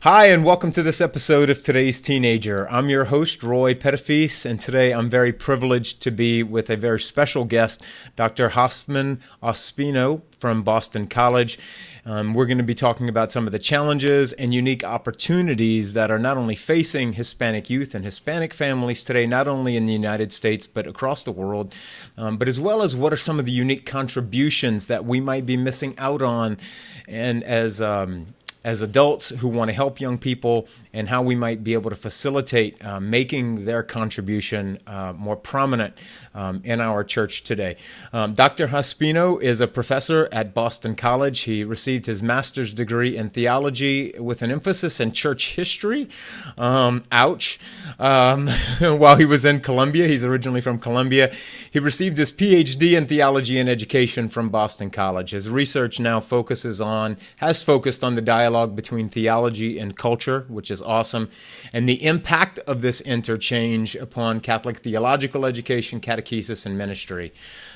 Hi, and welcome to this episode of Today's Teenager. I'm your host, Roy Petitfils, and today I'm very privileged to be with a very special guest, Dr. Hosffman Ospino from Boston College. We're going to be talking about some of the challenges and unique opportunities that are not only facing Hispanic youth and Hispanic families today, not only in the United States, but across the world, but as well as what are some of the unique contributions that we might be missing out on, and as adults who want to help young people, and how we might be able to facilitate making their contribution more prominent in our church today. Dr. Ospino is a professor at Boston College. He received his master's degree in theology with an emphasis in church history. Ouch. While he was in Columbia, he's originally from Columbia. He received his PhD in theology and education from Boston College. His research now has focused on the dialogue between theology and culture, which is awesome, and the impact of this interchange upon Catholic theological education, catechesis, and ministry.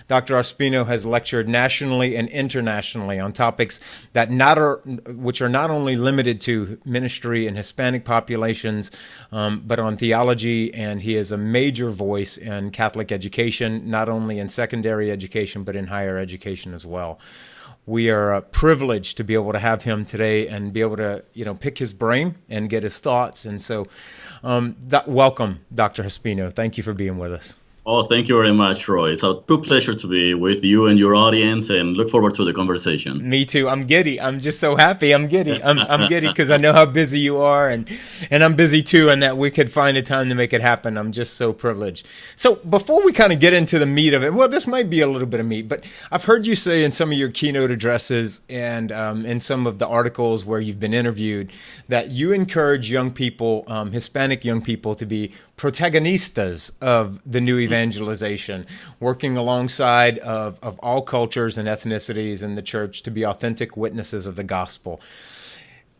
Dr. Ospino has lectured nationally and internationally on topics which are not only limited to ministry and Hispanic populations, but on theology, and he is a major voice in Catholic education, not only in secondary education, but in higher education as well. We are privileged to be able to have him today and be able to, pick his brain and get his thoughts. And so, welcome, Dr. Ospino. Thank you for being with us. Oh, thank you very much, Roy. It's a true pleasure to be with you and your audience, and look forward to the conversation. Me too. I'm giddy. I'm just so happy. I'm giddy. I'm giddy because I know how busy you are, and I'm busy too, and that we could find a time to make it happen. I'm just so privileged. So before we kind of get into the meat of it, well, this might be a little bit of meat, but I've heard you say in some of your keynote addresses and in some of the articles where you've been interviewed that you encourage young people, Hispanic young people, to be protagonistas of the new evangelization, working alongside of all cultures and ethnicities in the church to be authentic witnesses of the gospel.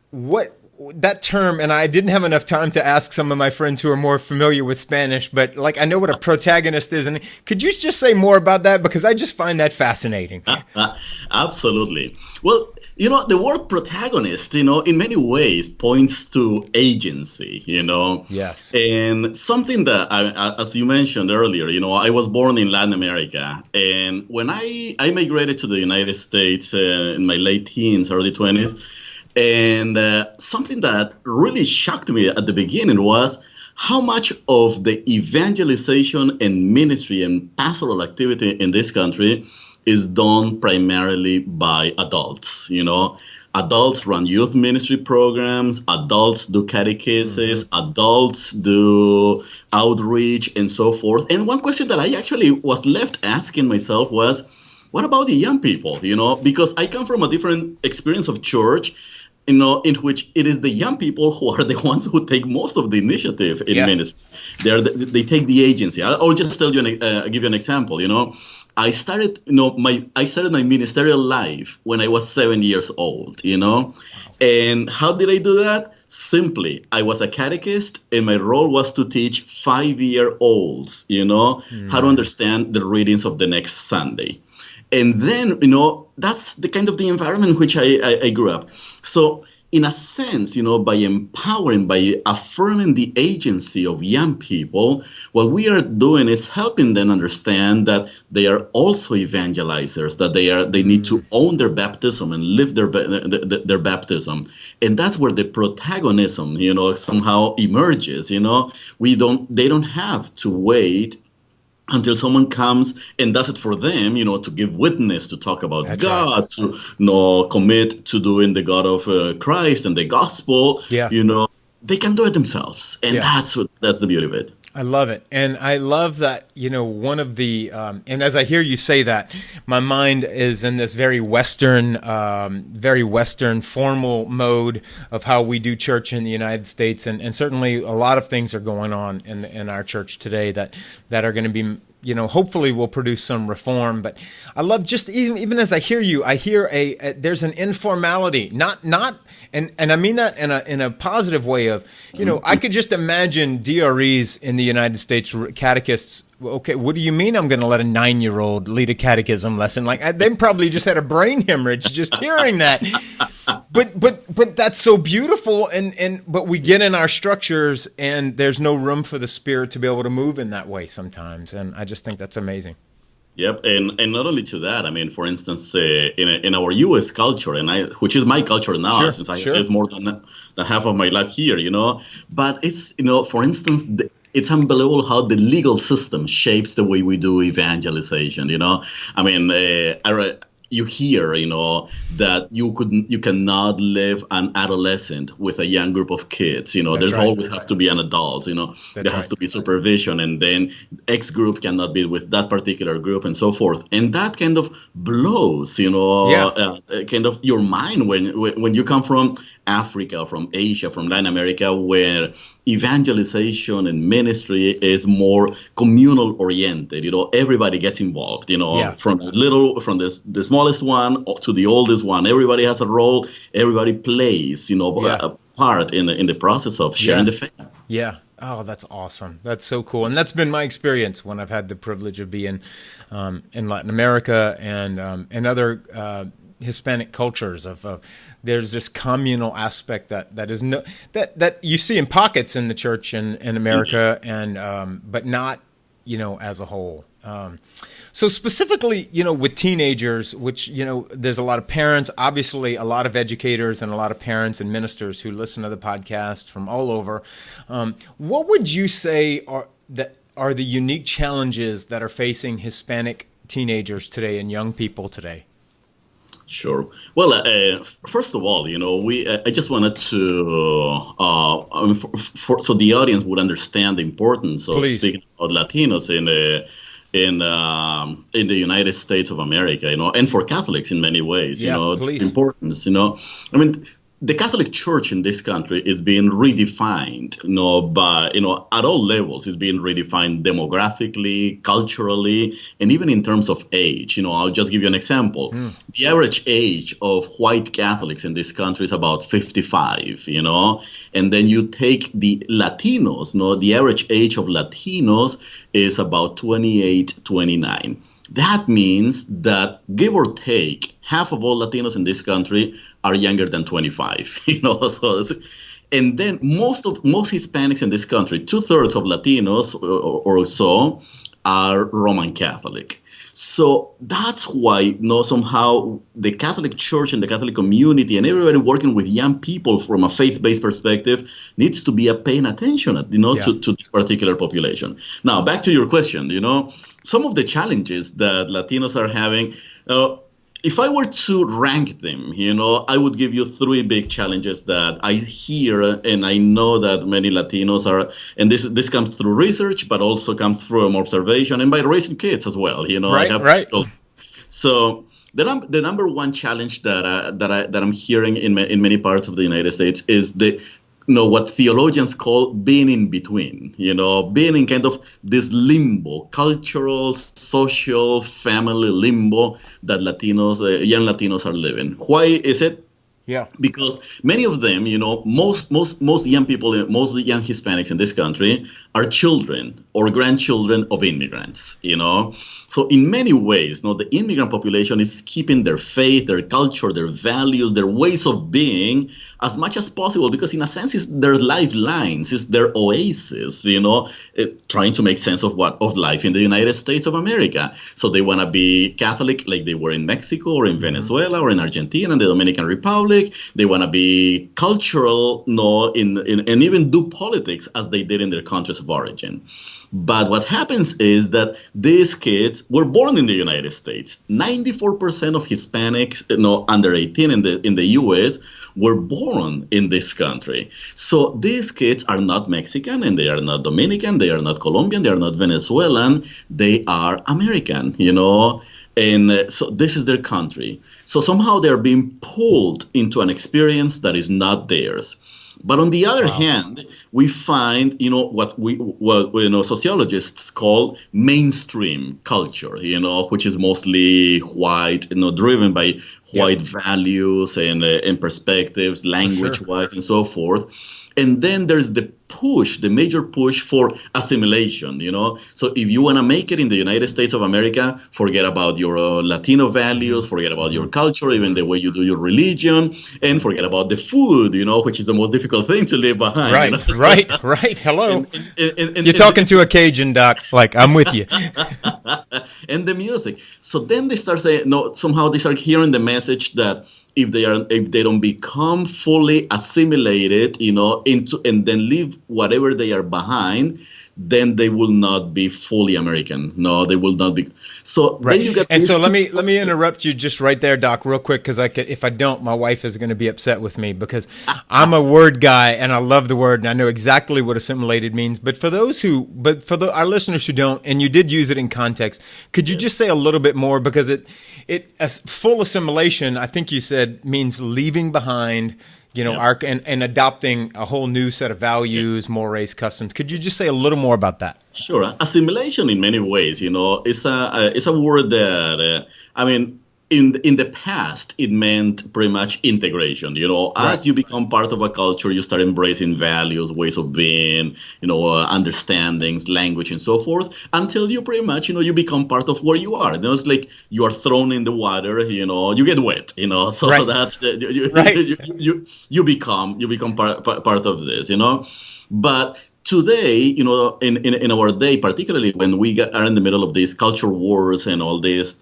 What that term, and I didn't have enough time to ask some of my friends who are more familiar with Spanish, but I know what a protagonist is. And could you just say more about that? Because I just find that fascinating. Absolutely. Well, the word protagonist, in many ways points to agency, Yes. And something that, as you mentioned earlier, I was born in Latin America. And when I migrated to the United States in my late teens, early 20s, and something that really shocked me at the beginning was how much of the evangelization and ministry and pastoral activity in this country is done primarily by adults. Adults run youth ministry programs, adults do catechesis, adults do outreach, and so forth. And one question that I actually was left asking myself was, what about the young people? Because I come from a different experience of church, in which it is the young people who are the ones who take most of the initiative in ministry. They take the agency. I'll just give you an example. I started my ministerial life when I was 7 years old, And how did I do that? Simply, I was a catechist, and my role was to teach 5-year-olds, how to understand the readings of the next Sunday. And then, that's the kind of the environment in which I grew up. So in a sense, by empowering, by affirming the agency of young people, what we are doing is helping them understand that they are also evangelizers, that they need to own their baptism and live their baptism. And that's where the protagonism, somehow emerges. They don't have to wait until someone comes and does it for them, to give witness, to talk about That's God, right. to commit to doing the God of Christ and the gospel. Yeah. They can do it themselves. And that's the beauty of it. I love it. And I love that, one of the, and as I hear you say that, my mind is in this very Western formal mode of how we do church in the United States. And certainly a lot of things are going on in our church today that are going to be, hopefully will produce some reform. But I love just even as I hear you, I hear there's an informality, and I mean that in a positive way of, I could just imagine DREs in the United States, catechists. Okay, what do you mean I'm going to let a 9-year-old lead a catechism lesson? They probably just had a brain hemorrhage just hearing that. but that's so beautiful, but we get in our structures and there's no room for the spirit to be able to move in that way sometimes, and I just think that's amazing. Yep, and not only to that, I mean, for instance, in our U.S. culture, which is my culture now, Sure, since I sure. lived more than half of my life here, but it's, for instance, it's unbelievable how the legal system shapes the way we do evangelization. I mean, you hear, that you cannot live an adolescent with a young group of kids. There's right. always have to be an adult. There has to be supervision, and then X group cannot be with that particular group, and so forth. And that kind of blows, kind of your mind when you come from Africa, from Asia, from Latin America, where evangelization and ministry is more communal oriented. Everybody gets involved. From the smallest one to the oldest one, everybody has a role. Everybody plays. A part in the process of sharing the faith. Yeah. Oh, that's awesome. That's so cool. And that's been my experience when I've had the privilege of being in Latin America and other Hispanic cultures. There's this communal aspect that you see in pockets in the church in America, and but not as a whole. So specifically, with teenagers, which, there's a lot of parents, obviously a lot of educators and a lot of parents and ministers who listen to the podcast from all over. What would you say are the unique challenges that are facing Hispanic teenagers today and young people today? Sure. Well, first of all, I just wanted to, so the audience would understand the importance of speaking about Latinos in the United States of America, and for Catholics in many ways, the importance, I mean, the Catholic Church in this country is being redefined, by, at all levels. It's being redefined demographically, culturally, and even in terms of age. I'll just give you an example. The average age of white Catholics in this country is about 55, and then you take the Latinos, the average age of Latinos is about 28, 29. That means that, give or take, half of all Latinos in this country are younger than 25. And then most Hispanics in this country, 2/3 of Latinos or so, are Roman Catholic. So that's why, somehow the Catholic Church and the Catholic community and everybody working with young people from a faith-based perspective needs to be paying attention, to this particular population. Now, back to your question, some of the challenges that Latinos are having, if I were to rank them, I would give you 3 big challenges that I hear, and I know that many Latinos are, and this comes through research, but also comes through observation and by raising kids as well. Right. So the number one challenge that I'm hearing in many parts of the United States is what theologians call being in between, being in kind of this limbo, cultural, social, family limbo that young Latinos are living. Why is it? Yeah. Because many of them, most young people, most young Hispanics in this country are children or grandchildren of immigrants, So in many ways, the immigrant population is keeping their faith, their culture, their values, their ways of being as much as possible, because in a sense it's their lifelines, it's their oasis, trying to make sense of life in the United States of America. So they want to be Catholic like they were in Mexico or in Venezuela or in Argentina and the Dominican Republic. They want to be cultural, and even do politics as they did in their countries of origin. But what happens is that these kids were born in the United States. 94% of Hispanics, under 18 in the U.S. were born in this country. So these kids are not Mexican, and they are not Dominican, they are not Colombian, they are not Venezuelan, they are American, And so this is their country. So somehow they're being pulled into an experience that is not theirs. But on the other hand, we find, what sociologists call mainstream culture, which is mostly white, driven by white values and perspectives, language-wise, and so forth. And then there's the major push for assimilation, So if you want to make it in the United States of America, forget about your Latino values, forget about your culture, even the way you do your religion, and forget about the food, which is the most difficult thing to leave behind. Right. Hello. You're talking to a Cajun, Doc. Like, I'm with you. And the music. So then they start saying, no, somehow they start hearing the message that if they don't become fully assimilated, into and then leave whatever they are behind, then they will not be fully American. No, they will not be. So right. Then you get. And so let me interrupt you just right there, Doc, real quick, because if I don't, my wife is going to be upset with me because I'm a word guy and I love the word and I know exactly what assimilated means. But for our listeners who don't, and you did use it in context, could you just say a little bit more, because full assimilation, I think you said, means leaving behind, and adopting a whole new set of values, mores, customs. Could you just say a little more about that? Sure. Assimilation, in many ways, is a word that in the past, it meant pretty much integration. As you become part of a culture, you start embracing values, ways of being, understandings, language, and so forth, until you pretty much, you become part of where you are. It's like you are thrown in the water, you get wet, So right. that's you become part of this, But today, in our day, particularly when we are in the middle of these culture wars and all these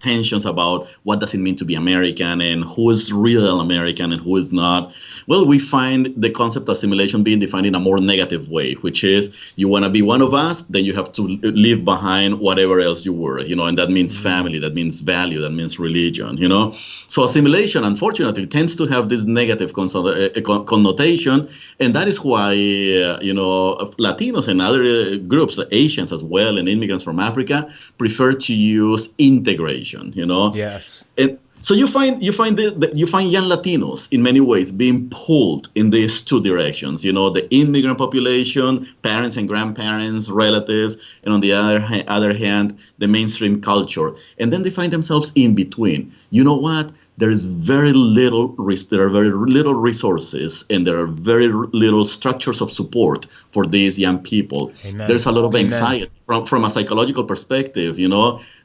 tensions about what does it mean to be American and who is real American and who is not, well, we find the concept of assimilation being defined in a more negative way, which is you want to be one of us, then you have to leave behind whatever else you were, and that means family, that means value, that means religion, So assimilation, unfortunately, tends to have this negative connotation, and that is why, Latinos and other groups, Asians as well, and immigrants from Africa, prefer to use integration, Yes. And so you find young Latinos in many ways being pulled in these two directions. The immigrant population, parents and grandparents, relatives, and on the other hand, the mainstream culture. And then they find themselves in between. You know what? There are very little resources, and there are very little structures of support for these young people. Amen. There's a lot of anxiety from a psychological perspective.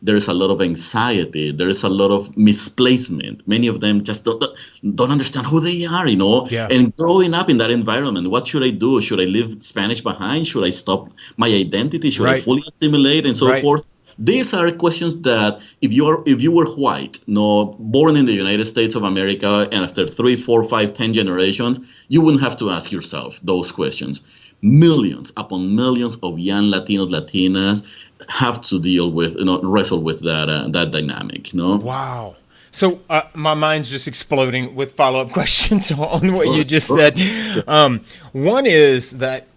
There's a lot of anxiety. There's a lot of misplacement. Many of them just don't understand who they are. Yeah. And growing up in that environment, what should I do? Should I leave Spanish behind? Should I stop my identity? Should I fully assimilate and so forth? These are questions that if you were white, born in the United States of America, and after 3, 4, 5, 10 generations, you wouldn't have to ask yourself those questions. Millions upon millions of young Latinos, Latinas have to deal with, wrestle with that dynamic. Wow. So my mind's just exploding with follow-up questions on what you just said. One is that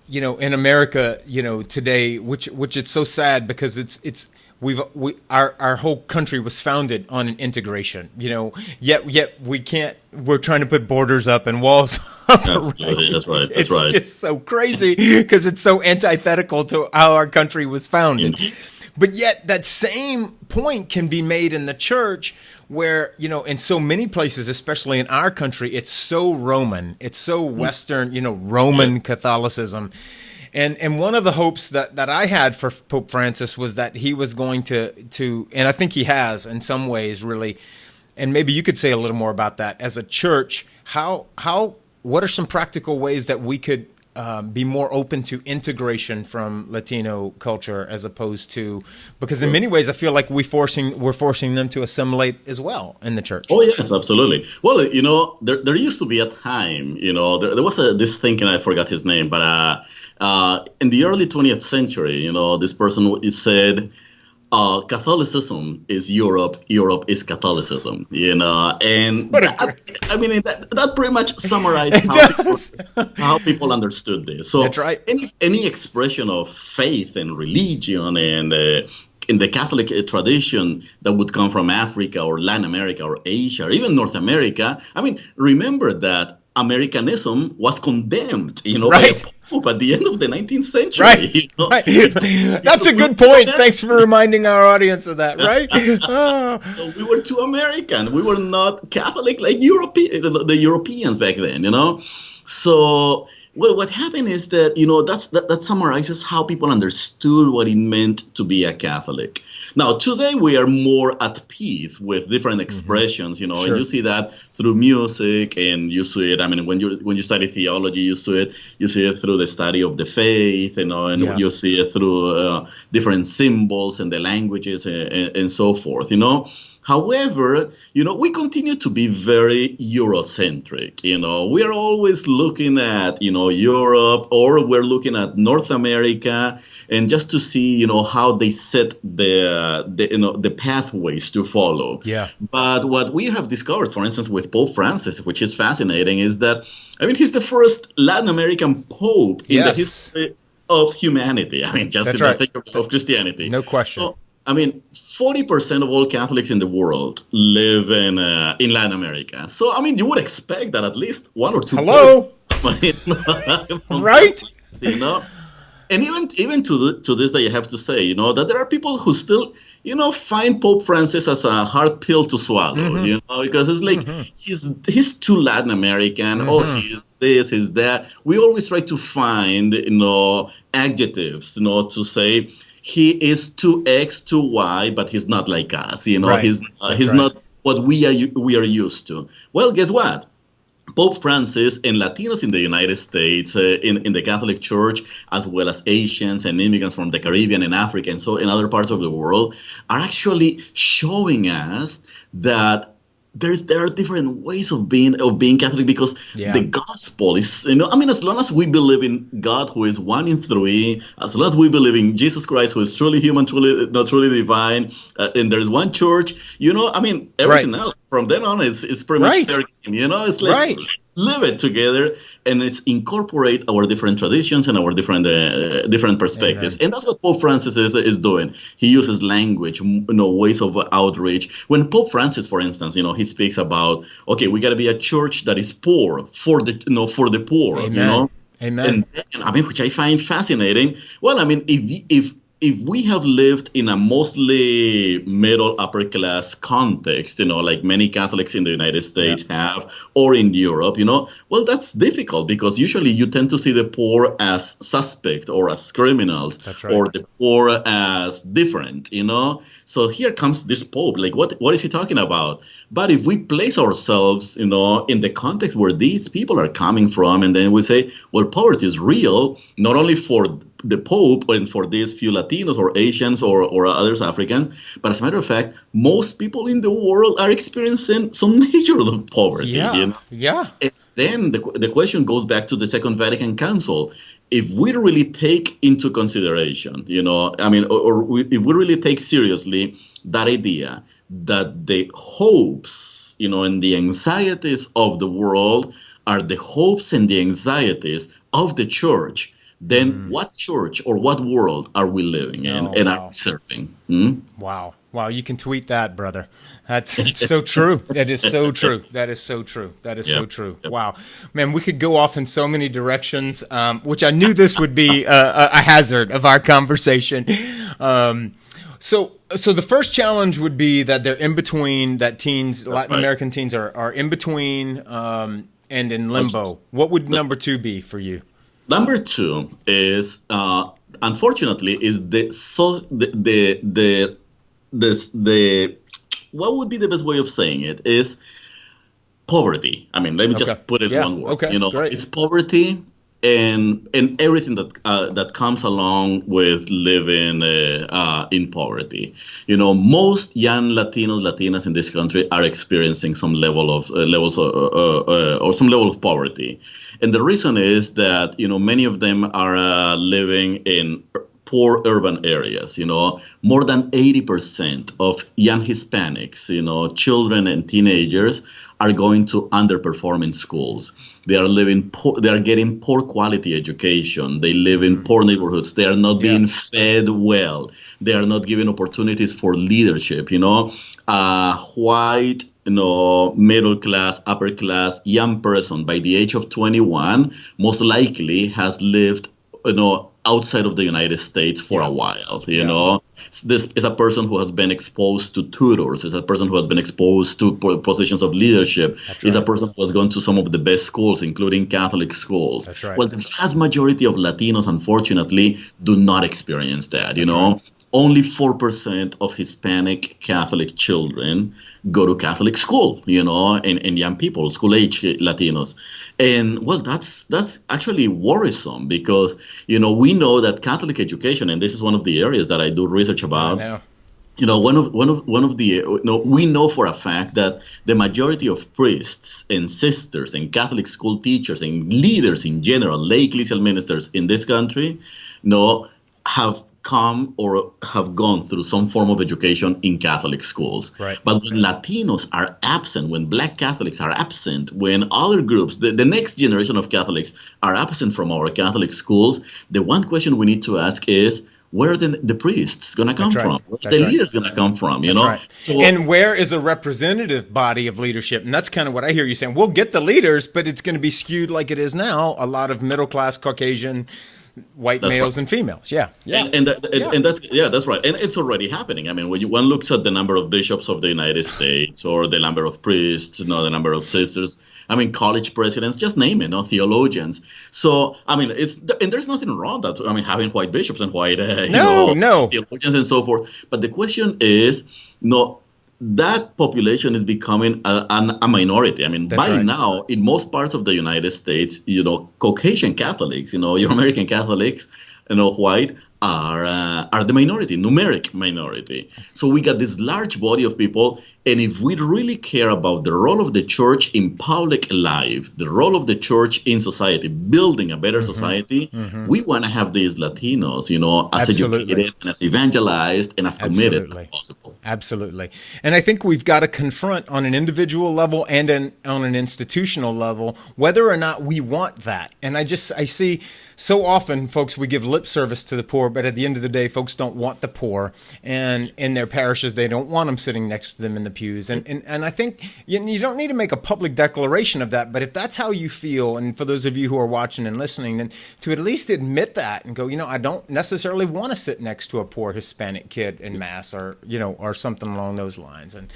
in America, today, which it's so sad because our whole country was founded on an integration, yet we're trying to put borders up and walls up. Absolutely. That's right. It's just so crazy because it's so antithetical to how our country was founded. But yet that same point can be made in the church where, in so many places, especially in our country, it's so Roman, it's so Western, Roman Catholicism. And one of the hopes that I had for Pope Francis was that he was going to, and I think he has in some ways really, and maybe you could say a little more about that as a church, what are some practical ways that we could be more open to integration from Latino culture as opposed to, because in many ways I feel like we're forcing them to assimilate as well in the church. Oh yes, absolutely. Well, there used to be a time, there was this thinking, I forgot his name, but in the early 20th century, this person said, Catholicism is Europe, Europe is Catholicism, and that pretty much summarized how people understood this. So that's right. Any expression of faith and religion and in the Catholic tradition that would come from Africa or Latin America or Asia or even North America, remember that Americanism was condemned, by a pope at the end of the 19th century. Right. Right. That's a good point. Thanks for reminding our audience of that, right? So we were too American. We were not Catholic like the Europeans back then, So, well, what happened is that, that summarizes how people understood what it meant to be a Catholic. Now, today we are more at peace with different expressions, and you see that through music, and you see it. I mean, when you study theology, you see it through the study of the faith, and you see it through different symbols and the languages and so forth, However, we continue to be very Eurocentric. We are always looking at, Europe, or we're looking at North America, and just to see, how they set the pathways to follow. Yeah. But what we have discovered, for instance, with Pope Francis, which is fascinating, is that, he's the first Latin American Pope in the history of humanity. Just think of Christianity. No question. So, 40% of all Catholics in the world live in Latin America. So, you would expect that at least one or two. Hello. Right. And even to this day, I have to say, that there are people who still, find Pope Francis as a hard pill to swallow, because it's like he's too Latin American. Oh, he's this, he's that. We always try to find, adjectives, to say, he is too X, too Y, but he's not like us. Right. He's not what we are used to. Well, guess what? Pope Francis and Latinos in the United States, in the Catholic Church, as well as Asians and immigrants from the Caribbean and Africa, and so in other parts of the world, are actually showing us that there are different ways of being Catholic, because the gospel is, as long as we believe in God, who is one in three, as long as we believe in Jesus Christ, who is truly human, truly divine, and there's one church, everything else from then on is pretty much fair game. It's like, let's live it together, and it's incorporate our different traditions and our different perspectives. Amen. And that's what Pope Francis is doing. He uses language, ways of outreach. When Pope Francis, for instance, he speaks about, okay, we got to be a church that is poor for the poor. Amen. Amen. And which I find fascinating. Well, if we have lived in a mostly middle upper class context, like many Catholics in the United States have, or in Europe, well, that's difficult, because usually you tend to see the poor as suspect or as criminals, or the poor as different, So here comes this Pope. Like, what is he talking about? But if we place ourselves, in the context where these people are coming from, and then we say, well, poverty is real, not only for the Pope and for these few Latinos or Asians or others, Africans, but as a matter of fact, most people in the world are experiencing some major poverty. Yeah. And then the question goes back to the Second Vatican Council. If we really take into consideration, if we really take seriously that idea that the hopes, and the anxieties of the world are the hopes and the anxieties of the church, then what church or what world are we living in and are we serving? Wow. You can tweet that, brother. It's so true. That is so true. That is so true. So true. Yep. Wow. Man, we could go off in so many directions, which I knew this would be a hazard of our conversation. So the first challenge would be that they're in between, that teens, Latin American teens are in between and in limbo. What would number two be for you? Number two is, unfortunately, is what would be the best way of saying it is poverty. Let me just put it in one word. Okay, great. It's poverty and everything that comes along with living in poverty. Most young Latinas in this country are experiencing some level of poverty. And the reason is that, many of them are living in poor urban areas. More than 80% of young Hispanics, children and teenagers, are going to underperform in schools. They are getting poor quality education. They live in poor neighborhoods. They are not being fed well. They are not given opportunities for leadership. White, middle class, upper class, young person by the age of 21 most likely has lived, outside of the United States for a while, you know. This is a person who has been exposed to tutors, is a person who has been exposed to positions of leadership, is a person who has gone to some of the best schools, including Catholic schools. That's right. Well, the vast majority of Latinos, unfortunately, do not experience that, you know. Only 4% of Hispanic Catholic children go to Catholic school, you know, and young people, school-age Latinos. And, well, that's actually worrisome because, you know, we know that Catholic education, and this is one of the areas that I do research about, you know, we know for a fact that the majority of priests and sisters and Catholic school teachers and leaders in general, lay ecclesial ministers in this country, you know, have come or have gone through some form of education in Catholic schools. Right. But when Latinos are absent, when Black Catholics are absent, when other groups, the next generation of Catholics are absent from our Catholic schools, the one question we need to ask is, where are the priests going to come from? Where are the leaders going to come from? You know, so, and where is a representative body of leadership? And that's kind of what I hear you saying. We'll get the leaders, but it's going to be skewed like it is now. A lot of middle class Caucasian white males and females. And that's right. And it's already happening. I mean, when one looks at the number of bishops of the United States or the number of priests, you know, the number of sisters, I mean, college presidents, just name it, no, theologians. So, I mean, and there's nothing wrong that, I mean, having white bishops and white theologians and so forth. But the question is, that population is becoming a minority. I mean, now, in most parts of the United States, you know, Caucasian Catholics, you know, your American Catholics, you know, white, are the minority, numeric minority. So we got this large body of people, and if we really care about the role of the church in public life, the role of the church in society, building a better society, we want to have these Latinos, you know, as educated and as evangelized and as committed as possible. Absolutely. And I think we've got to confront on an individual level and on an institutional level whether or not we want that. And I see so often, folks, we give lip service to the poor, but at the end of the day, folks don't want the poor. And in their parishes, they don't want them sitting next to them in the pews. And I think you don't need to make a public declaration of that, but if that's how you feel, and for those of you who are watching and listening, then to at least admit that and go, you know, I don't necessarily want to sit next to a poor Hispanic kid in mass, or, you know, or something along those lines. And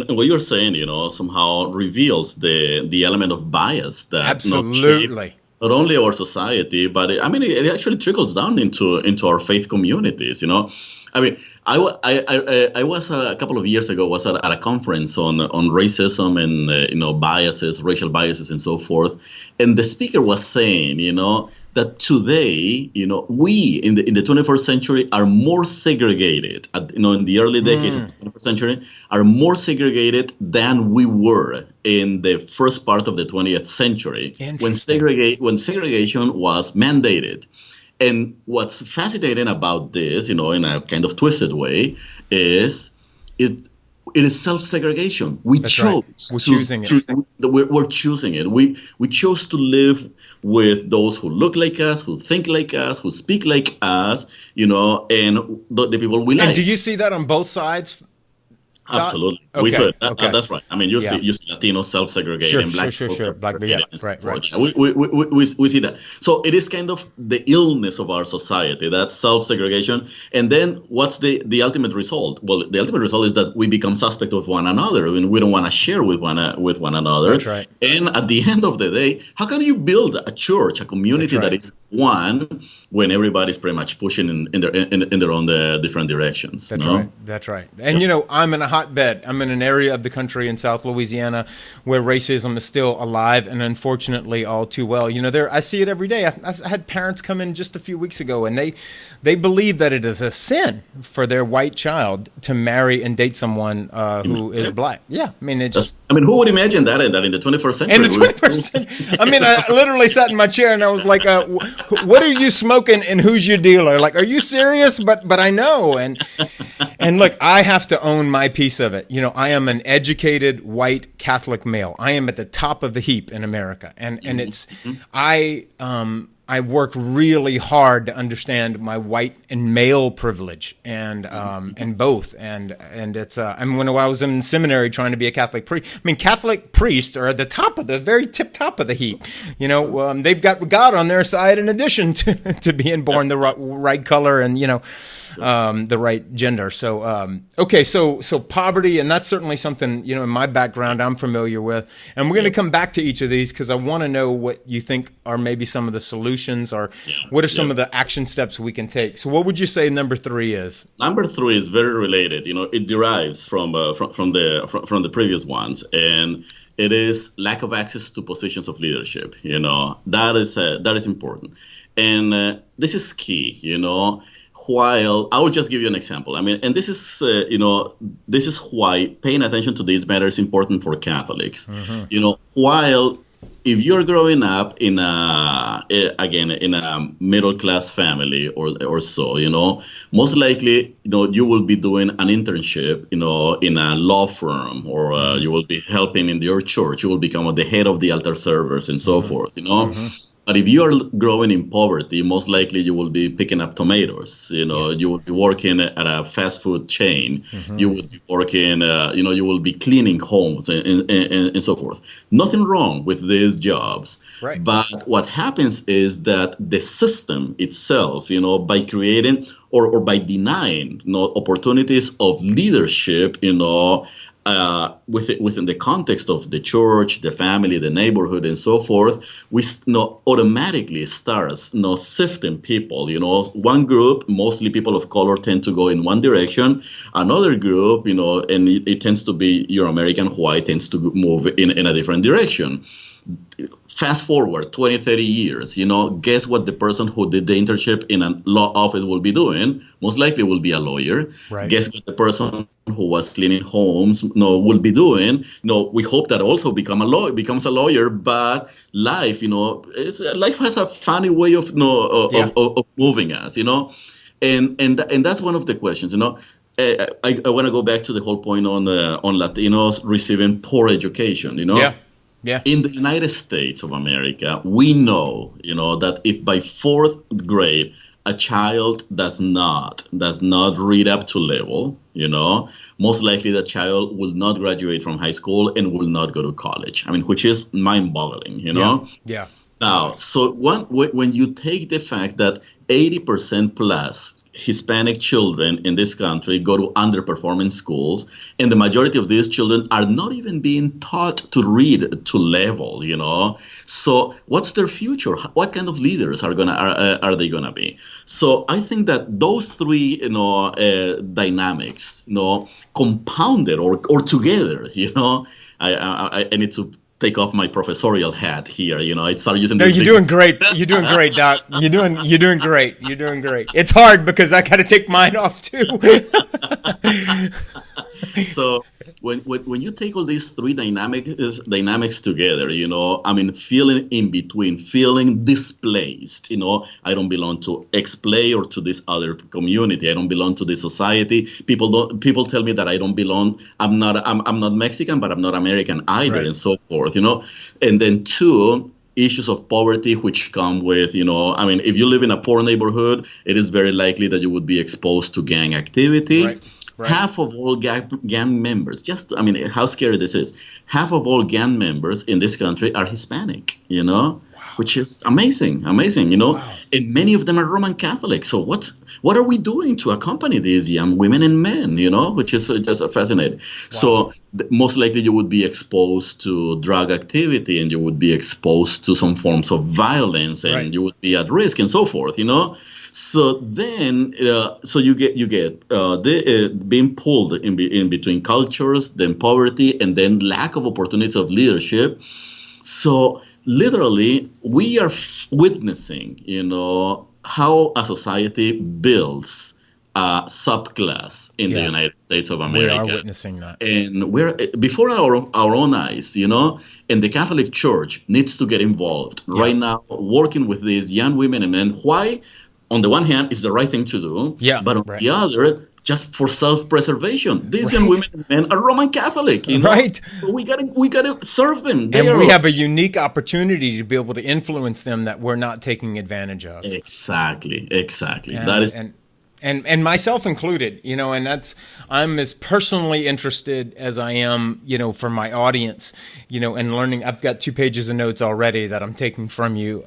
what you're saying, you know, somehow reveals the element of bias that absolutely. Not only our society, but I mean, it actually trickles down into our faith communities. You know, I mean, I was a couple of years ago was at a conference on racism and you know, biases, racial biases, and so forth, and the speaker was saying, you know, that today, you know, we in the 21st century are more segregated. You know, in the early decades of the 21st century, are more segregated than we were in the first part of the 20th century, when segregation was mandated. And what's fascinating about this, you know, in a kind of twisted way, is it is self-segregation. We chose. We're choosing it. We're choosing it. We chose to live with those who look like us, who think like us, who speak like us, you know, and the people we like. And do you see that on both sides? Absolutely. We saw it. That's right. I mean, you see Latinos self-segregating, Black sure. Black, right. Yeah, we see that. So it is kind of the illness of our society, that self-segregation. And then what's the ultimate result? Well, the ultimate result is that we become suspect of one another. I mean, we don't want to share with one another. That's right. And at the end of the day, how can you build a church, a community that is one, when everybody's pretty much pushing in their own different directions? That's right. And you know, I'm in a hotbed. I'm in an area of the country in South Louisiana where racism is still alive, and unfortunately all too well. You know, I see it every day. I had parents come in just a few weeks ago, and they believe that it is a sin for their white child to marry and date someone who is Black. Yeah, I mean, who would imagine that in the 21st century? In the 21st century, I mean, I literally sat in my chair and I was like, "What are you smoking, and who's your dealer? Like, are you serious?" But I know, and look, I have to own my piece of it. You know, I am an educated white Catholic male. I am at the top of the heap in America, and it's I I work really hard to understand my white and male privilege, and both, and it's I mean, when I was in seminary trying to be a Catholic priest, I mean, Catholic priests are at the top of the very tip top of the heap. You know, they've got God on their side in addition to being born the right color and the right gender. So okay, so poverty, and that's certainly something in my background I'm familiar with, and we're going to come back to each of these because I want to know what you think are maybe some of the solutions, or what are some of the action steps we can take. So what would you say number 3 is? Number 3 is very related. It derives from the previous ones, and it is lack of access to positions of leadership. That is important, and this is key. While I will just give you an example. I mean, and this is this is why paying attention to this matter is important for Catholics. While if you're growing up in a middle class family or so, most likely you will be doing an internship in a law firm, or you will be helping in your church. You will become the head of the altar servers and so forth. But if you are growing in poverty, most likely you will be picking up tomatoes. You will be working at a fast food chain. You will be working, you will be cleaning homes and so forth. Nothing wrong with these jobs. Right. But what happens is that the system itself, by creating or by denying opportunities of leadership, within the context of the church, the family, the neighborhood, and so forth, we automatically starts sifting people. One group, mostly people of color, tend to go in one direction. Another group, and it tends to be your American white, tends to move in a different direction. Fast forward 20, 30 years, guess what the person who did the internship in a law office will be doing? Most likely will be a lawyer. Right. Guess what the person who was cleaning homes will be doing? We hope that also becomes a lawyer, but life, life has a funny way of moving us, and that's one of the questions, I want to go back to the whole point on Latinos receiving poor education, Yeah. In the United States of America, we know, that if by 4th grade a child does not read up to level, most likely that child will not graduate from high school and will not go to college. I mean, which is mind-boggling, Yeah. Now, so when you take the fact that 80% plus Hispanic children in this country go to underperforming schools, and the majority of these children are not even being taught to read to level, So what's their future? What kind of leaders are they gonna be? So I think that those 3, dynamics, compounded or together, I need to take off my professorial hat here. I start using. No, you're doing great. You're doing great, Doc. You're doing great. You're doing great. It's hard because I got to take mine off too. So when you take all these 3 dynamics together, feeling in between, feeling displaced, I don't belong to X play or to this other community. I don't belong to this society. People tell me that I don't belong. I'm not Mexican, but I'm not American either, right. And so forth, And then 2, issues of poverty which come with, if you live in a poor neighborhood, it is very likely that you would be exposed to gang activity. Right. Right. Half of all gang members, how scary this is. Half of all gang members in this country are Hispanic, wow. Which is amazing, Wow. And many of them are Roman Catholic. So what are we doing to accompany these young women and men, which is just fascinating. Wow. So most likely you would be exposed to drug activity, and you would be exposed to some forms of violence, and right. You would be at risk and so forth, So then, you get being pulled in between cultures, then poverty, and then lack of opportunities of leadership. So literally, we are witnessing, how a society builds a subclass in the United States of America. We are witnessing that, and we're before our own eyes, And the Catholic Church needs to get involved right now, working with these young women and men. Why? On the one hand, it's the right thing to do, but on the other, just for self-preservation. These Right. young women and men are Roman Catholic, you know. Right. So we gotta serve them. And we have a unique opportunity to be able to influence them that we're not taking advantage of. Exactly. And, That is. and myself included, you know, and I'm as personally interested as I am, you know, for my audience, you know, and learning. I've got 2 pages of notes already that I'm taking from you.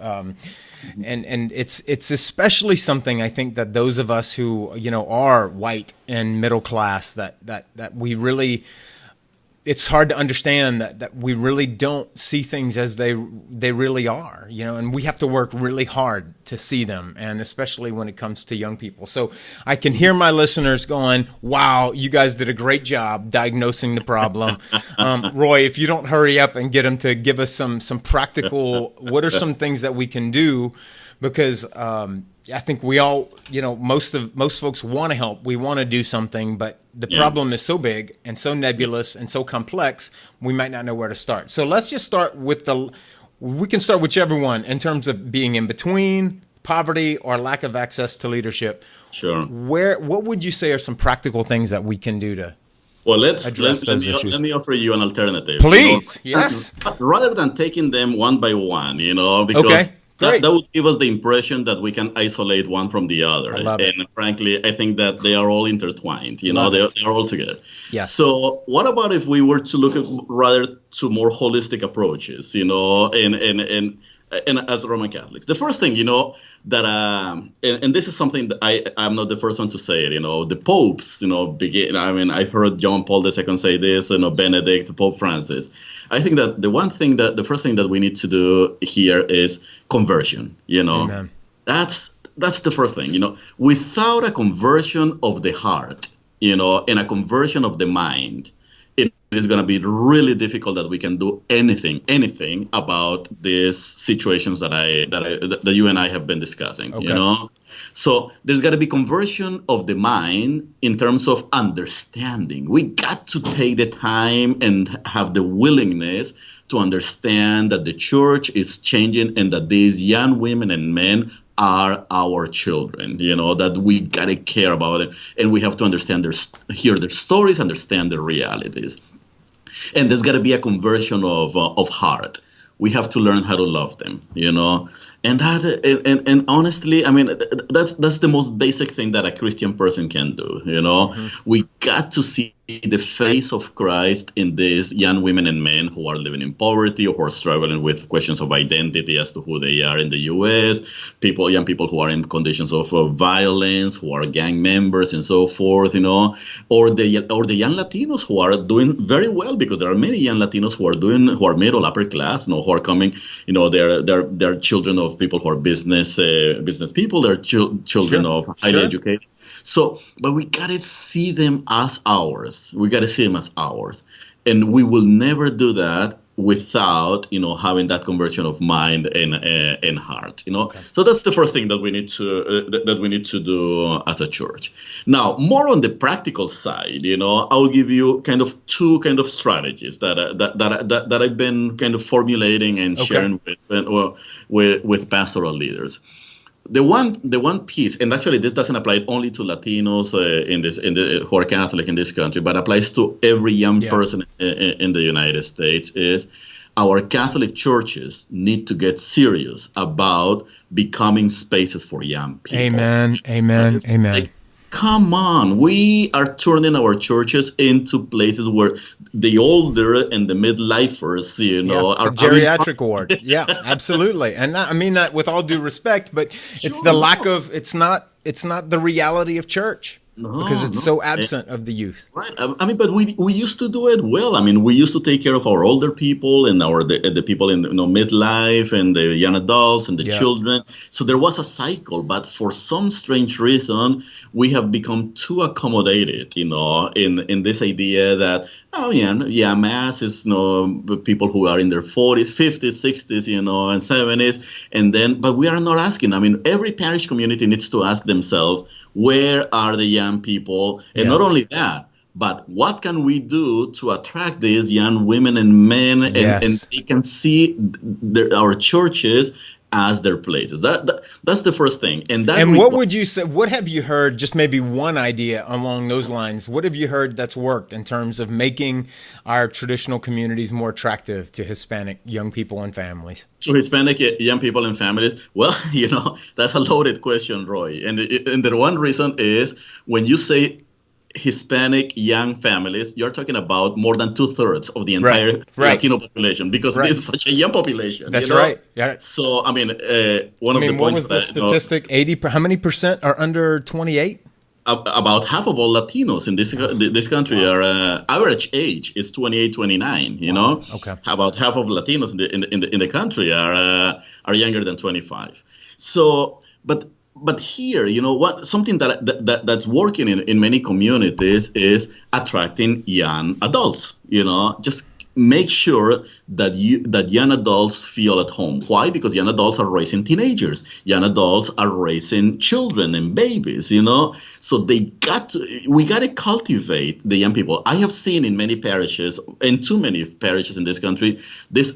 And it's especially something I think that those of us who, you know, are white and middle class, that we really, it's hard to understand that we really don't see things as they really are, you know, and we have to work really hard to see them, and especially when it comes to young people. So I can hear my listeners going, wow, you guys did a great job diagnosing the problem. Roy, if you don't hurry up and get them to give us some practical, what are some things that we can do? Because I think we all, you know, most folks want to help. We want to do something, but the problem is so big and so nebulous and so complex, we might not know where to start. So let's just start with we can start whichever one in terms of being in between, poverty, or lack of access to leadership. Sure. What would you say are some practical things that we can do to address those issues? Let me offer you an alternative. Please, you know? yes. Rather than taking them one by one, you know, because that would give us the impression that we can isolate one from the other. I love it. And frankly, I think that they are all intertwined, you know, they're all together. Yes. So what about if we were to look at rather to more holistic approaches, you know, and as Roman Catholics? The first thing, you know, that, and this is something that I'm not the first one to say it, you know, the popes, you know, I've heard John Paul II say this, you know, Benedict, Pope Francis. I think that the first thing that we need to do here is conversion, you know. Amen. That's the first thing, you know. Without a conversion of the heart, you know, and a conversion of the mind, it is going to be really difficult that we can do anything about these situations that you and I have been discussing, you know. So there's got to be conversion of the mind in terms of understanding. We got to take the time and have the willingness to understand that the church is changing and that these young women and men are our children, you know, that we got to care about it. And we have to understand hear their stories, understand their realities. And there's got to be a conversion of heart. We have to learn how to love them, you know. And and honestly, I mean, that's the most basic thing that a Christian person can do, you know. Mm-hmm. We got to see the face of Christ in these young women and men who are living in poverty or who are struggling with questions of identity as to who they are in the U.S., young people who are in conditions of violence, who are gang members and so forth, you know, or the young Latinos who are doing very well, because there are many young Latinos who are middle upper class, you know, who are coming, you know, they're children of people who are business people, they're children of highly educated. So, but we got to see them as ours. We got to see them as ours. And we will never do that without, you know, having that conversion of mind and heart, you know. Okay. So that's the first thing that we need to do as a church. Now, more on the practical side, you know, I'll give you two strategies that I've been kind of formulating and sharing with pastoral leaders. The one piece, and actually this doesn't apply only to Latinos who are Catholic in this country, but applies to every young person in the United States, is our Catholic churches need to get serious about becoming spaces for young people. Amen. Like, come on, we are turning our churches into places where the older and the midlifers, you know, are geriatric ward. Yeah, absolutely. And I mean that with all due respect, but it's the lack of, it's not the reality of church. Because it's so absent of the youth. Right. I mean, but we used to do it well. I mean, we used to take care of our older people and the people in midlife and the young adults and the children. So there was a cycle. But for some strange reason, we have become too accommodated, you know, in this idea that, mass is, people who are in their 40s, 50s, 60s, you know, and 70s. But we are not asking. I mean, every parish community needs to ask themselves, where are the young people? And not only that, but what can we do to attract these young women and men and they can see our churches as their places. That's the first thing. And what would you say? What have you heard? Just maybe one idea along those lines. What have you heard that's worked in terms of making our traditional communities more attractive to Hispanic young people and families? To Hispanic young people and families? Well, that's a loaded question, Roy. And the one reason is when you say Hispanic young families, you're talking about more than 2/3 of the entire Latino population, because this is such a young population. That's right. Yeah. So, one of the points what was the statistic? 80. How many % are under 28? About half of all Latinos in this country are average age is 28, 29. Okay. About half of Latinos in the country are younger than 25. So, but here, something that's working in many communities is attracting young adults. Just make sure that young adults feel at home. Why? Because young adults are raising teenagers. Young adults are raising children and babies. So we got to cultivate the young people. I have seen in many parishes, and too many parishes in this country, this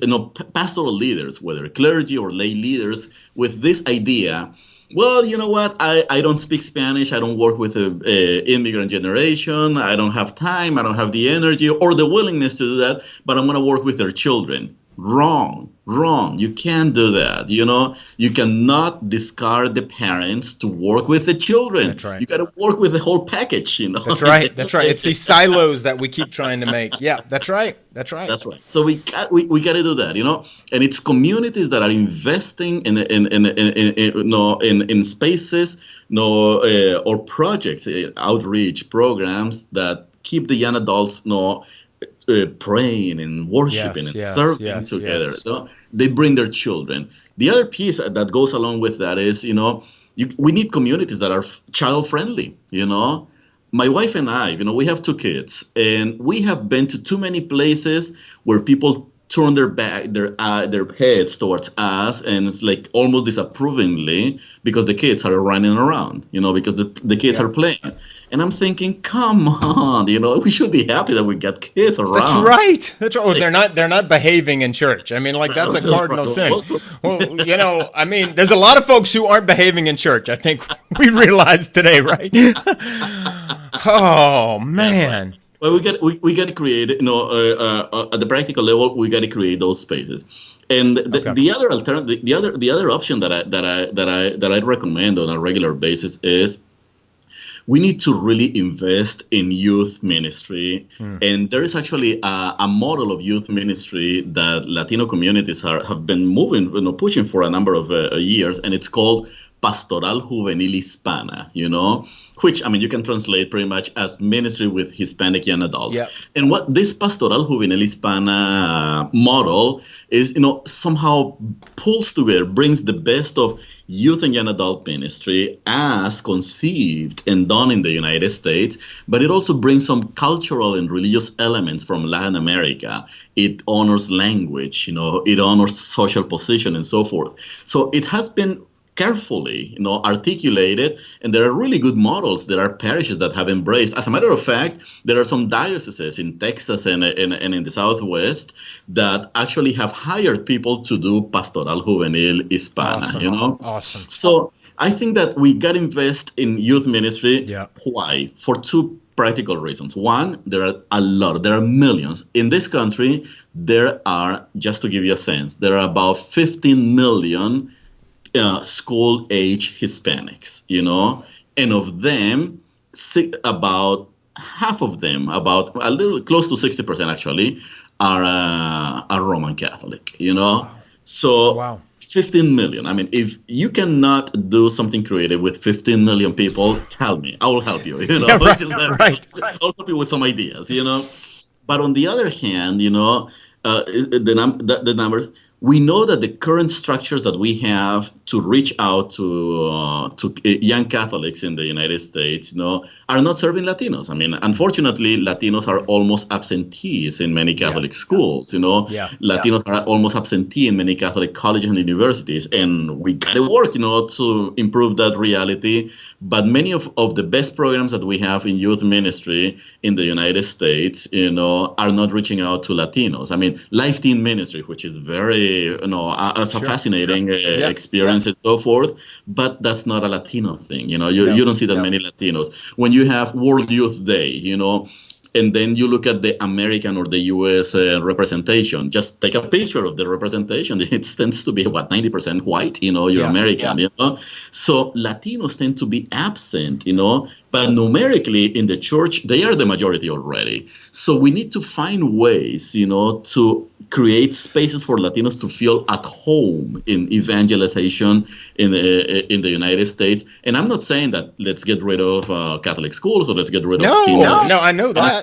pastoral leaders, whether clergy or lay leaders, with this idea. Well, you know what? I don't speak Spanish. I don't work with the immigrant generation. I don't have time. I don't have the energy or the willingness to do that. But I'm going to work with their children. Wrong. You can't do that. You cannot discard the parents to work with the children. That's right. You got to work with the whole package. That's right. It's these silos that we keep trying to make. Yeah, that's right. So we got to do that. And it's communities that are investing in spaces, or projects, outreach programs that keep the young adults, praying and worshiping and serving together. Yes. They bring their children. The other piece that goes along with that is, we need communities that are child friendly. My wife and I, we have 2 kids, and we have been to too many places where people turn their heads towards us, and it's like almost disapprovingly, because the kids are running around, because the kids are playing. And I'm thinking, come on, we should be happy that we got kids around. That's right. Oh, they're not behaving in church. That's a cardinal sin. Well, there's a lot of folks who aren't behaving in church. I think we realized today, right? Oh man. Well, we got to create, at the practical level, we got to create those spaces. And the other alternative, the other option that I recommend on a regular basis is, we need to really invest in youth ministry. And there is actually a model of youth ministry that Latino communities have been pushing for a number of years, and it's called Pastoral Juvenil Hispana, which, you can translate pretty much as ministry with Hispanic young adults. Yep. And what this Pastoral Juvenil Hispana model is, somehow pulls together, brings the best of youth and young adult ministry as conceived and done in the United States, but it also brings some cultural and religious elements from Latin America. It honors language, it honors social position and so forth. So it has been carefully, articulated, and there are really good models. There are parishes that have embraced. As a matter of fact, there are some dioceses in Texas and in the Southwest that actually have hired people to do Pastoral Juvenil Hispana. Awesome. So I think that we got to invest in youth ministry. Yeah. Why? For 2 practical reasons. One, there are millions. In this country, there are, just to give you a sense, there are about 15 million school-age Hispanics, and of them, about half of them, about a little close to 60% actually, are Roman Catholic, Wow. So 15 million. If you cannot do something creative with 15 million people, tell me. I will help you, Right. I'll help you with some ideas, But on the other hand, the numbers, we know that the current structures that we have to reach out to young Catholics in the United States, are not serving Latinos. Unfortunately, Latinos are almost absentees in many Catholic schools. Latinos are almost absentee in many Catholic colleges and universities, and we got to work, to improve that reality. But many of the best programs that we have in youth ministry in the United States, are not reaching out to Latinos. Life Teen Ministry, which is very very, as a fascinating experience and so forth. But that's not a Latino thing. You don't see that many Latinos. When you have World Youth Day, and then you look at the American or the U.S. Representation. Just take a picture of the representation. It tends to be, 90% white, you're American, So Latinos tend to be absent, but numerically in the church, they are the majority already. So we need to find ways, to create spaces for Latinos to feel at home in evangelization in the United States. And I'm not saying that let's get rid of Catholic schools or let's get rid of No, I know that.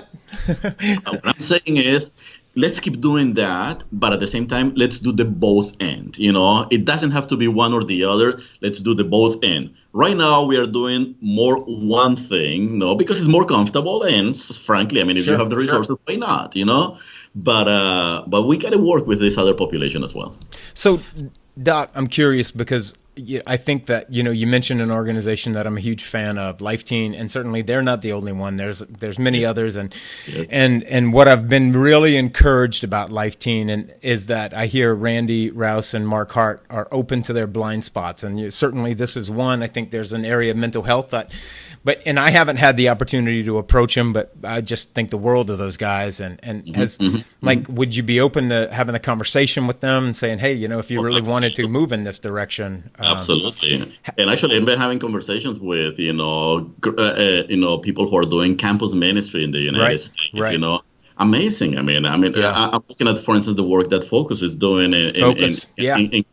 What I'm saying is, let's keep doing that, but at the same time, let's do the both end. It doesn't have to be one or the other. Let's do the both end. Right now, we are doing more one thing, because it's more comfortable. And frankly, if you have the resources, why not? But we got to work with this other population as well. So, Doc, I'm curious because I think that, you mentioned an organization that I'm a huge fan of, Life Teen, and certainly they're not the only one. There's many others, and what I've been really encouraged about Life Teen is that I hear Randy Rouse and Mark Hart are open to their blind spots, and certainly this is one. I think there's an area of mental health and I haven't had the opportunity to approach them, but I just think the world of those guys. Would you be open to having a conversation with them and saying, hey, if you really wanted to move in this direction? Absolutely. And actually, I've been having conversations with, people who are doing campus ministry in the United States, Amazing. I'm looking at, for instance, the work that Focus is doing in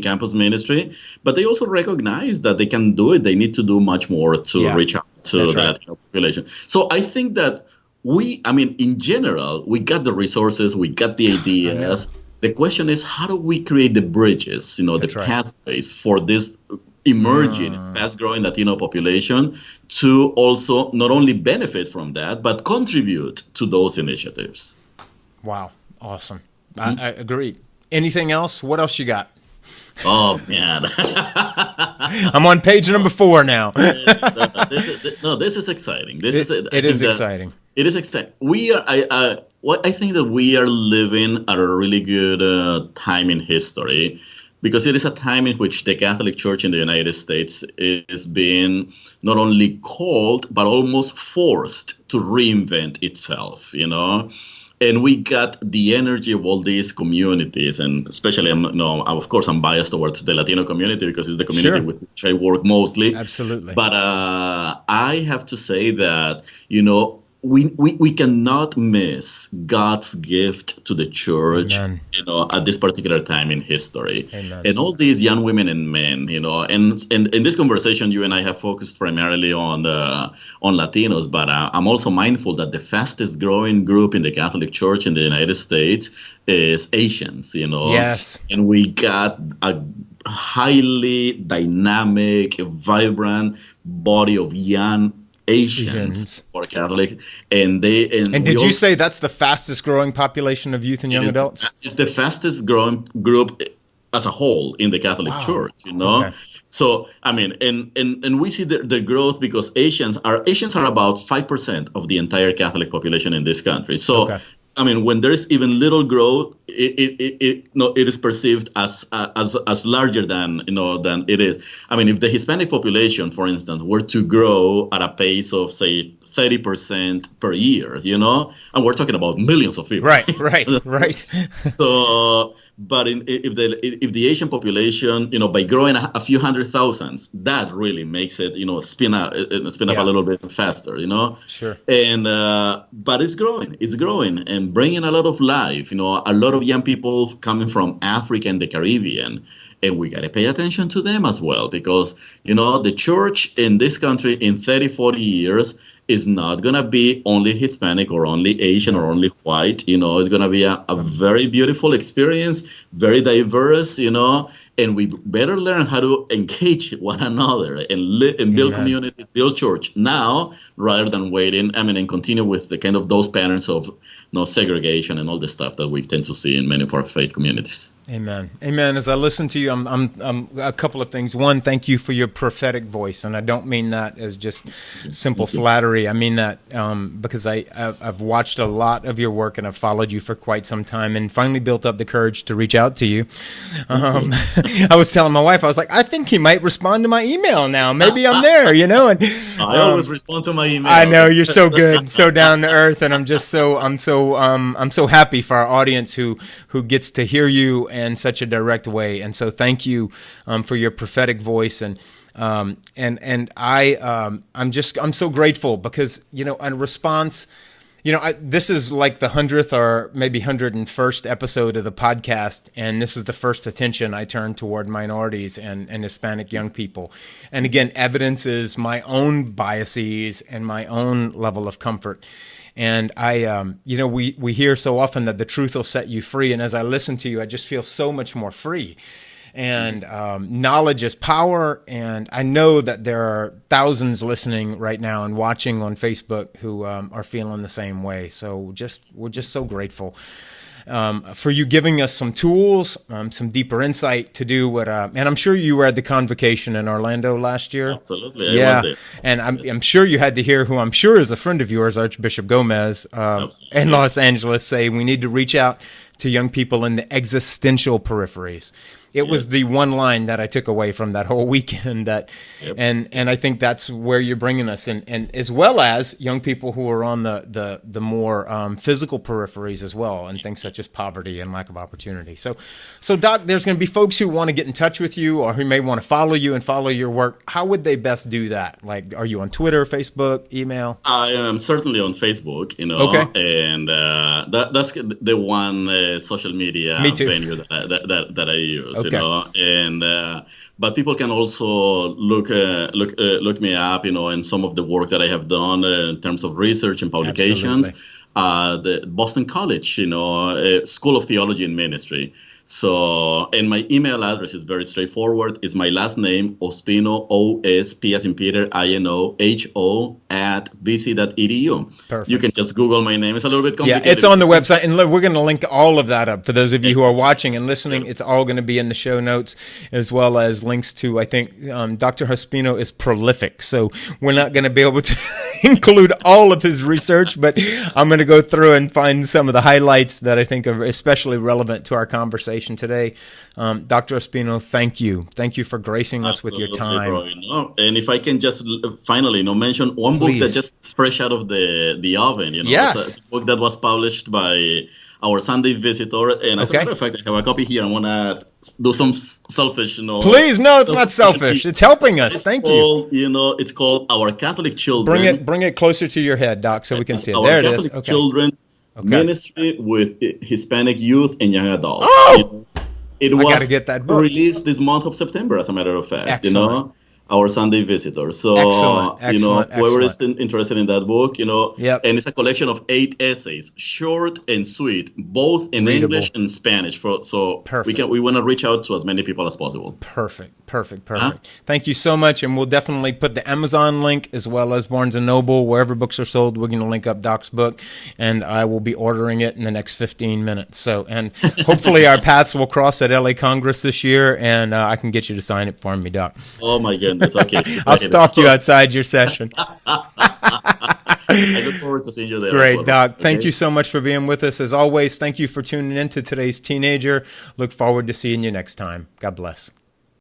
campus ministry, but they also recognize that they can do it. They need to do much more to reach out to the Latino population. So I think that in general, we got the resources, we got the ideas. The question is, how do we create the bridges, pathways for this emerging, fast-growing Latino population to also not only benefit from that, but contribute to those initiatives? This Awesome. I agree. Anything else? What else you got? Oh, man. I'm on page number 4 now. This is exciting. It is exciting. It is exciting. I think that we are living at a really good time in history, because it is a time in which the Catholic Church in the United States is being not only called, but almost forced to reinvent itself, And we got the energy of all these communities, and especially, of course, I'm biased towards the Latino community because it's the community with which I work mostly. Absolutely. But I have to say that, we cannot miss God's gift to the church, at this particular time in history. Amen. And all these young women and men, and in this conversation, you and I have focused primarily on Latinos, but I'm also mindful that the fastest growing group in the Catholic Church in the United States is Asians, Yes. And we got a highly dynamic, vibrant body of young Asians or Catholics, and did you say that's the fastest growing population of youth and young adults? It's the fastest growing group as a whole in the Catholic Church, Okay. So and we see the growth because Asians are about 5% of the entire Catholic population in this country. So when there is even little growth, it is perceived as larger than it is. If the Hispanic population, for instance, were to grow at a pace of, say, 30% per year, and we're talking about millions of people. Right. So, but if the Asian population, by growing a few hundred thousands, that really makes it, spin up a little bit faster, Sure. And but it's growing and bringing a lot of life, a lot of young people coming from Africa and the Caribbean. And we got to pay attention to them as well, because, the church in this country in 30, 40 years is not going to be only Hispanic or only Asian or only white. It's going to be a very beautiful experience, very diverse, and we better learn how to engage one another and and build communities, build church now rather than waiting. I mean, and continue with the kind of those patterns of segregation and all the stuff that we tend to see in many of our faith communities. Amen. Amen. As I listen to you, I'm a couple of things. One, thank you for your prophetic voice, and I don't mean that as just simple flattery. I mean that because I've watched a lot of your work and I've followed you for quite some time, and finally built up the courage to reach out to you. I was telling my wife, I was like, I think he might respond to my email now. Maybe I'm there, And I always respond to my email. I know, you're so good, so down to earth, and I'm so happy for our audience who gets to hear you in such a direct way. And so thank you for your prophetic voice, and I'm so grateful because in response, this is like the 100th or maybe 101st episode of the podcast, and this is the first attention I turn toward minorities and Hispanic young people. And again, evidence is my own biases and my own level of comfort. And we hear so often that the truth will set you free. And as I listen to you, I just feel so much more free. And knowledge is power. And I know that there are thousands listening right now and watching on Facebook who are feeling the same way. So we're just so grateful for you giving us some tools, some deeper insight to do what. And I'm sure you were at the convocation in Orlando last year. Absolutely, yeah. And I'm sure you had to hear who I'm sure is a friend of yours, Archbishop Gomez, in Los Angeles, say we need to reach out to young people in the existential peripheries. It was the one line that I took away from that whole weekend. And I think that's where you're bringing us, and as well as young people who are on the more physical peripheries as well, and things such as poverty and lack of opportunity. So Doc, there's going to be folks who want to get in touch with you, or who may want to follow you and follow your work. How would they best do that? Like, are you on Twitter, Facebook, email? I am certainly on Facebook. Okay. And that's the one social media venue that I use. Okay. And but people can also look me up, in some of the work that I have done in terms of research and publications. The Boston College, School of Theology and Ministry. So, and my email address is very straightforward. It's my last name, Ospino, O-S-P as in Peter, I-N-O-H-O @bc.edu. Perfect. You can just Google my name. It's a little bit complicated. Yeah, it's on the website. And look, we're going to link all of that up. For those of you who are watching and listening, it's all going to be in the show notes, as well as links to, I think, Dr. Ospino is prolific. So we're not going to be able to include all of his research, but I'm going to go through and find some of the highlights that I think are especially relevant to our conversation today. Dr. Ospino, thank you. Thank you for gracing us with your time. Bro, and if I can just finally mention one book that just fresh out of the oven. Yes. It's a book that was published by our Sunday Visitor. And as a matter of fact, I have a copy here. I want to do some selfish, Please, no, it's not selfish. It's helping us. Thank you. It's called Our Catholic Children. Bring it closer to your head, Doc, so we can see it. There it is. Okay. Children Ministry with Hispanic youth and young adults. Oh! It I was gotta get that book. Released this month of September, as a matter of fact. Excellent. Our Sunday Visitor. So, whoever is interested in that book, and it's a collection of 8 essays, short and sweet, both in Readable. English and Spanish. Perfect. We want to reach out to as many people as possible. Perfect. Thank you so much, and we'll definitely put the Amazon link as well as Barnes & Noble, wherever books are sold. We're going to link up Doc's book, and I will be ordering it in the next 15 minutes. So, and hopefully our paths will cross at LA Congress this year, and I can get you to sign it for me, Doc. Oh my goodness. Okay. I'll stalk you outside your session. I look forward to seeing you there. Great, Doc. Thank you so much for being with us. As always, thank you for tuning in to today's Teenager. Look forward to seeing you next time. God bless.